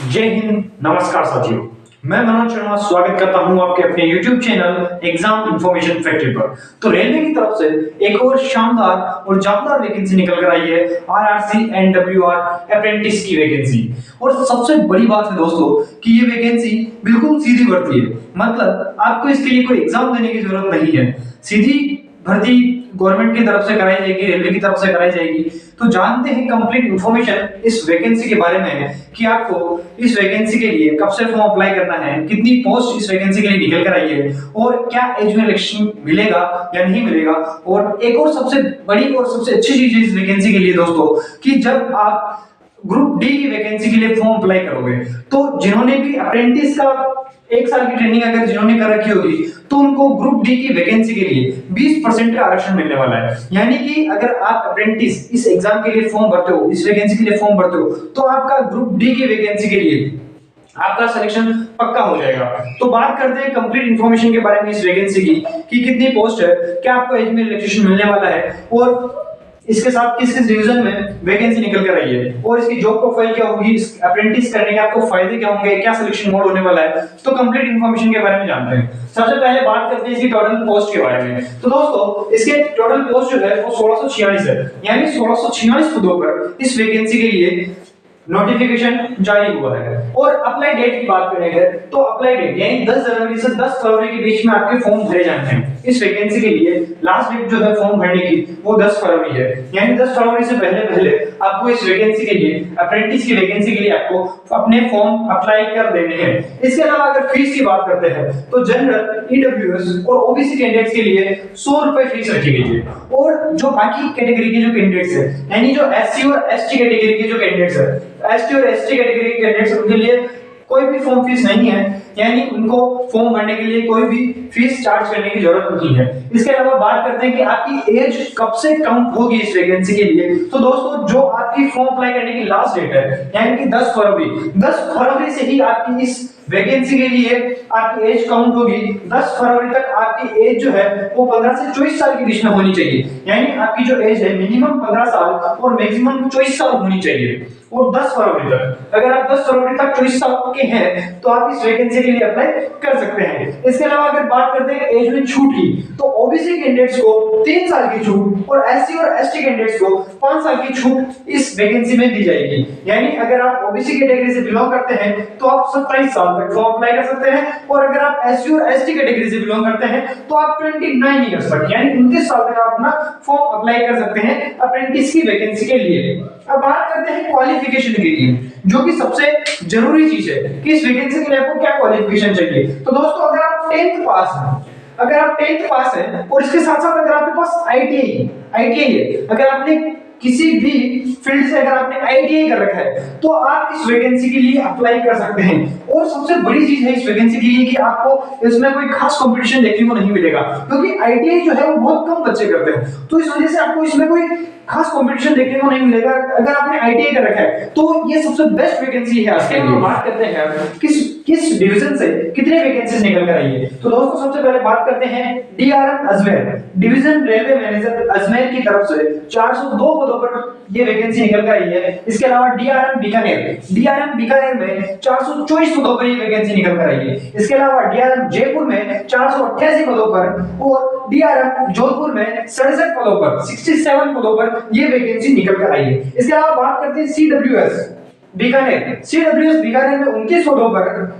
जय हिंद, नमस्कार साथियों। मैं मनोज शर्मा स्वागत करता हूं आपके अपने YouTube channel exam information factory पर। तो रेलवे की तरफ से एक और शानदार और जानदार वैकेंसी निकल कर आई है, आरआरसी एनडब्ल्यूआर अप्रेंटिस की वैकेंसी। और सबसे बड़ी बात है दोस्तों कि ये वैकेंसी बिल्कुल सीधी भर्ती है, मतलब आपको इसके लिए कोई एग्जाम देने की जरूरत नहीं है। सीधी भर्ती गवर्नमेंट की तरफ से कराई जाएगी, रेलवे की तरफ से कराई जाएगी। तो जानते हैं कंप्लीट इंफॉर्मेशन इस वैकेंसी के बारे में कि आपको इस वैकेंसी के लिए कब से फॉर्म अप्लाई करना है, कितनी पोस्ट इस वैकेंसी के लिए निकल कर आई है और क्या एज में इलेक्शन मिलेगा या नहीं मिलेगा। और एक और सबसे बड़ी और सबसे अच्छी चीज है इस वैकेंसी के लिए दोस्तों कि जब आप ग्रुप डी की वैकेंसी के लिए फॉर्म अप्लाई करोगे तो जिन्होंने भी अप्रेंटिस का 1 साल की ट्रेनिंग अगर जिन्होंने कर रखी होगी तो उनको ग्रुप डी की वैकेंसी के लिए 20% का आरक्षण मिलने वाला है। यानी कि अगर आप अप्रेंटिस इस एग्जाम के लिए फॉर्म भरते हो, इस वैकेंसी के लिए फॉर्म भरते हो, तो आपका ग्रुप डी की वैकेंसी के लिए आपका सिलेक्शन पक्का हो जाएगा। तो बात करते हैं कंप्लीट इंफॉर्मेशन के बारे में इस वैकेंसी की कि कितनी पोस्ट है, क्या आपको एज में रिलैक्सेशन मिलने वाला है और इसके साथ किस किस डिवीजन में वैकेंसी निकल कर आई है और इसकी जॉब प्रोफाइल क्या होगी, इस अप्रेंटिस करने के आपको फायदे क्या होंगे, क्या सिलेक्शन मोड होने वाला है। तो कंप्लीट इंफॉर्मेशन के बारे में जानते हैं। सबसे पहले बात करते हैं इसकी टोटल पोस्ट के बारे में। तो दोस्तों इसके टोटल पोस्ट जो है वो 1646 है, यानी 1646 पदों पर इस वैकेंसी के लिए नोटिफिकेशन जारी हुआ है। और अप्लाई डेट की बात करेंगे तो अप्लाई डेट यानी 10 जनवरी से 10 फरवरी के बीच में आपके फॉर्म भरे जाने हैं। इस वैकेंसी के लिए लास्ट डेट जो है फॉर्म भरने की वो 10 फरवरी है, यानी 10 फरवरी से पहले आपको इस वैकेंसी के लिए अप्रेंटिस की वैकेंसी के लिए आपको अपने फॉर्म अप्लाई कर देने हैं। इसके अलावा अगर फीस की बात करते हैं तो जनरल, ईडब्ल्यूएस और ओबीसी कैंडिडेट्स के लिए 100 रुपए फीस रखी गई है। और जो बाकी कैटेगरी के जो कैंडिडेट्स हैं, यानी जो एससी और एसटी कैटेगरी के जो कैंडिडेट्स हैं, एसटी और एसटी कैटेगरी के कैंडिडेट्स उनके लिए कोई भी फॉर्म फीस नहीं है, यानी उनको फॉर्म भरने के लिए कोई भी फीस चार्ज करने की जरूरत नहीं है। इसके अलावा बात करते हैं कि आपकी एज कब से काउंट होगी इस वैकेंसी के लिए। तो दोस्तों जो आपकी फॉर्म अप्लाई करने की लास्ट डेट है यानी कि 10 फरवरी से ही आपकी इस वैकेंसी के लिए आपकी एज काउंट होगी। 10 फरवरी तक आपकी एज जो है वो 15 से 24 साल के बीच में होनी चाहिए, यानी आपकी जो एज है मिनिमम 15 साल और मैक्सिमम 24 साल होनी चाहिए। और 10 फरवरी तक, अगर आप 10 फरवरी तक 24 साल के हैं तो आप इस वैकेंसी के लिए अप्लाई कर सकते हैं। इसके अलावा अगर बात करते हैं एज में छूट की तो ओबीसी कैंडिडेट्स को 3 साल की छूट और एससी और एसटी कैंडिडेट्स को 5 साल की छूट इस वैकेंसी में दी जाएगी। यानी अगर आप ओबीसी कैटेगरी से बिलोंग करते हैं तो आप 27 साल तक फॉर्म अप्लाई कर सकते हैं और अगर आप एससी और एसटी कैटेगरी से बिलोंग करते हैं तो आप 29 ईयर्स तक यानी 29 साल तक आप अपना फॉर्म अप्लाई कर सकते हैं अप्रेंटिस की वैकेंसी के लिए। अब बात करते हैं क्वालिफिकेशन के लिए, जो कि सबसे जरूरी चीज है कि इस वैकेंसी के लिए आपको क्या क्वालिफिकेशन चाहिए। तो दोस्तों अगर आप 10th पास हैं, और इसके साथ साथ अगर आपके पास आईटीआई है, अगर आपने किसी भी फील्ड से अगर आपने आईटीआई कर रखा है तो आप इस वैकेंसी के लिए अप्लाई कर सकते हैं। और सबसे बड़ी चीज है इस वैकेंसी के लिए कि आपको इसमें कोई खास कंपटीशन देखने को नहीं मिलेगा, क्योंकि आईटीआई जो है वो बहुत कम बच्चे करते हैं, तो इस वजह से आपको इसमें कोई खास कंपटीशन देखने को नहीं मिलेगा। अगर आपने आईटीआई कर रखा है तो ये सबसे बेस्ट वैकेंसी है आज के लिए। बात करते हैं किस डिवीजन से कितने वैकेंसीज निकल कर आई है। तो दोस्तों सबसे पहले बात करते हैं DRM Ajmer, division railway manager Ajmer की तरफ से 402 पदों पर ये वैकेंसी निकल कर आई है। इसके अलावा डीआरएम बीकानेर में 424 पदों पर ये वैकेंसी निकल कर आई है। इसके अलावा डीआरएम जयपुर में 488 पदों पर और डीआरएम जोधपुर में 67 पदों पर 67 पदों पर ये वैकेंसी निकल कर आई है। इसके अलावा बात करते हैं सीडब्ल्यूएस बीकानेर में 29 पदों पर,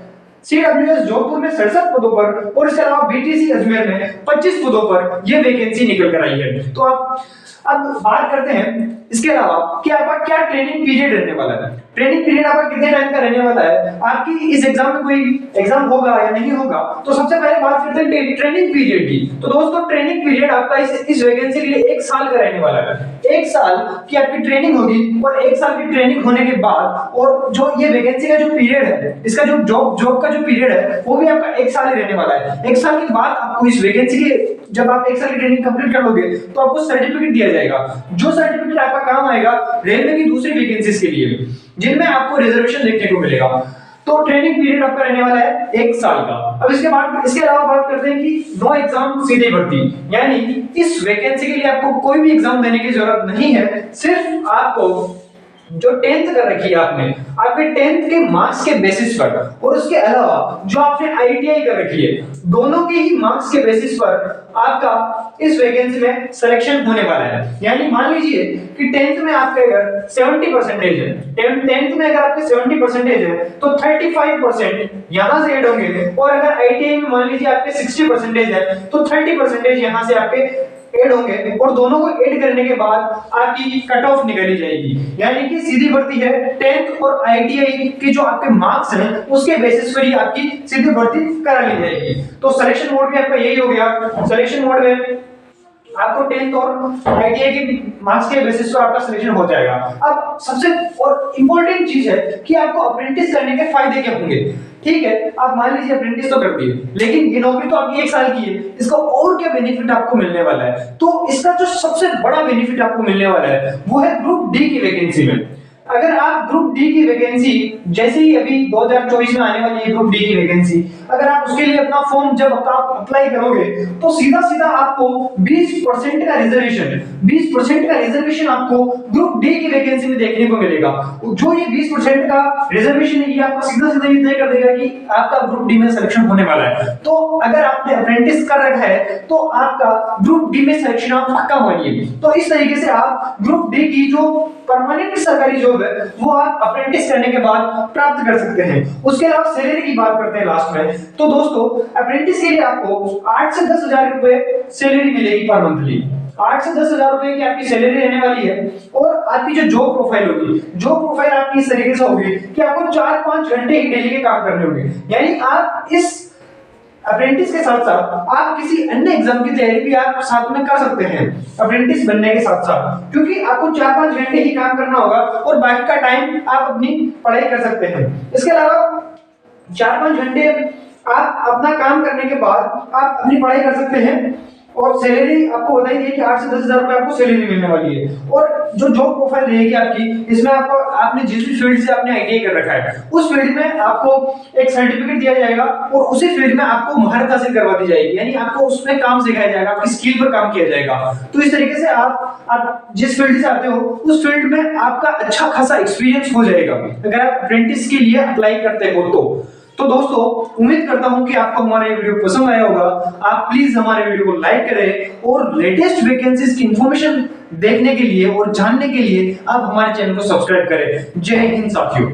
सीडब्ल्यूएस जोधपुर में 67 पदों पर और इसके अलावा बीटीसी अजमेर में 25 पदों पर यह वैकेंसी निकल कर आई है। तो आप अब बात करते हैं इसके अलावा कि आपका क्या ट्रेनिंग पीरियड रहने वाला है। ट्रेनिंग पीरियड आपका कितने टाइम का रहने वाला है, आपकी इस एग्जाम में कोई एग्जाम होगा या नहीं होगा। तो सबसे पहले बात करते हैं ट्रेनिंग पीरियड की। तो दोस्तों ट्रेनिंग पीरियड आपका इस वैकेंसी के लिए 1 साल का रहने वाला है। 1 साल की आपकी ट्रेनिंग होगी और 1 साल की ट्रेनिंग होने के बाद और जो ये वैकेंसी का जो पीरियड है, इसका जो जॉब का जो पीरियड है वो भी आपका 1 साल ही रहने वाला है। 1 साल के बाद आपको इस वैकेंसी के जब आप 1 साल की ट्रेनिंग कंप्लीट कर लोगे तो आपको सर्टिफिकेट दिया जाएगा, जो सर्टिफिकेट आपका काम आएगा रेलवे की दूसरी वैकेंसीज के लिए जिनमें आपको रिजर्वेशन देखने को मिलेगा। तो ट्रेनिंग पीरियड आपका रहने वाला है 1 साल का। अब इसके अलावा बात करते हैं कि नो एग्जाम सीधे भर्ती, यानी इस वैकेंसी के लिए आपको कोई भी एग्जाम देने की जरूरत नहीं है, सिर्फ आपको जो 10th कर रखी है आपने, आपके 10th के मार्क्स के बेसिस पर और उसके अलावा जो आपने आईटीआई कर रखी है, दोनों के ही मार्क्स के बेसिस पर आपका इस वैकेंसी में सिलेक्शन होने वाला है। यानी मान लीजिए कि 10th में आपके अगर 70% है, 10th में अगर आपके 70% है तो 35% यहां से ऐड होंगे, और अगर आईटीआई में मान लीजिए आपके 60% है तो 30% यहां से आपके ऐड होंगे, और दोनों को ऐड करने के बाद आपकी कट ऑफ निकाली जाएगी। यानी कि सीधी भर्ती है 10th और आईटीआई के जो आपके मार्क्स हैं उसके बेसिस पर ही आपकी सीधी भर्ती करा ली जाएगी। तो सिलेक्शन मोड भी आपका यही हो गया। सिलेक्शन मोड में आपको 10th और आईटीआई के मार्क्स के बेसिस पर आपका सिलेक्शन हो जाएगा। अब सबसे और इंपॉर्टेंट चीज है कि आपको अप्रेंटिस करने के फायदे क्या होंगे। ठीक है, आप मान लीजिए अप्रेंटिस तो कर दिए, लेकिन ये नौकरी तो आपकी 1 साल की है, इसका और क्या बेनिफिट आपको मिलने वाला है? तो इसका जो सबसे बड़ा बेनिफिट आपको मिलने वाला है वो है ग्रुप डी की वैकेंसी में। अगर आप ग्रुप डी की वैकेंसी, जैसे ही अभी 2024 में आने वाली है ग्रुप डी की वैकेंसी, अगर आप उसके लिए अपना फॉर्म जब आप अप्लाई करोगे तो सीधा सीधा आपको 20% का रिजर्वेशन आपको ग्रुप डी की वैकेंसी में देखने को मिलेगा। जो ये 20% का रिजर्वेशन है ये आपका सीधा सीधा ये तय कर देगा कि आपका ग्रुप डी में सिलेक्शन होने वाला है। तो अगर आपने अप्रेंटिस कर रखा है तो आपका ग्रुप डी में सिलेक्शन आप पक्का मानिए। तो इस तरीके से आप ग्रुप डी की जो परमानेंट सरकारी जॉब है वो आप अप्रेंटिस करने के बाद प्राप्त कर सकते हैं। उसके अलावा सैलरी की बात करते हैं लास्ट में। तो दोस्तों अप्रेंटिस के लिए आपको 8 से 10 हजार रुपए सैलरी मिलेगी पर मंथली। 8 से 10 हजार रुपए की आपकी सैलरी रहने वाली है, और आपकी जो जॉब प्रोफाइल होगी, जॉब प्रोफाइल आपकी इस तरीके से होगी कि आपको 4-5 घंटे ही डेली के काम करने होंगे। यानी आप इस अप्रेंटिस के साथ साथ आप किसी अन्य एग्जाम की तैयारी भी आप साथ में कर सकते हैं अप्रेंटिस बनने के साथ साथ, क्योंकि आपको 4-5 घंटे ही काम करना होगा और बाकी का टाइम आप अपनी पढ़ाई कर सकते हैं। इसके अलावा 4-5 घंटे आप अपना काम करने के बाद आप अपनी पढ़ाई कर सकते हैं, और सैलरी आपको बताइए कि 8 से 10 हजार रुपए आपको सैलरी मिलने वाली है। और जो जॉब प्रोफाइल रहेगी आपकी, इसमें आपको आपने जिस भी फील्ड से आपने आईटीआई कर रखा है उस फील्ड में आपको एक सर्टिफिकेट दिया जाएगा, और उसी फील्ड में आपको महारत हासिल करवा दी जाएगी। यानी आपको उसमें काम सिखाया जाएगा, आपकी स्किल पर काम किया जाएगा। तो इस तरीके से आप जिस फील्ड से आते हो उस फील्ड में आपका अच्छा खासा एक्सपीरियंस हो जाएगा अगर आप अप्रेंटिस के लिए अप्लाई करते हो तो दोस्तों उम्मीद करता हूं कि आपको हमारा ये वीडियो पसंद आया होगा। आप प्लीज हमारे वीडियो को लाइक करें, और लेटेस्ट वैकेंसीज की इंफॉर्मेशन देखने के लिए और जानने के लिए आप हमारे चैनल को सब्सक्राइब करें। जय हिंद साथियों।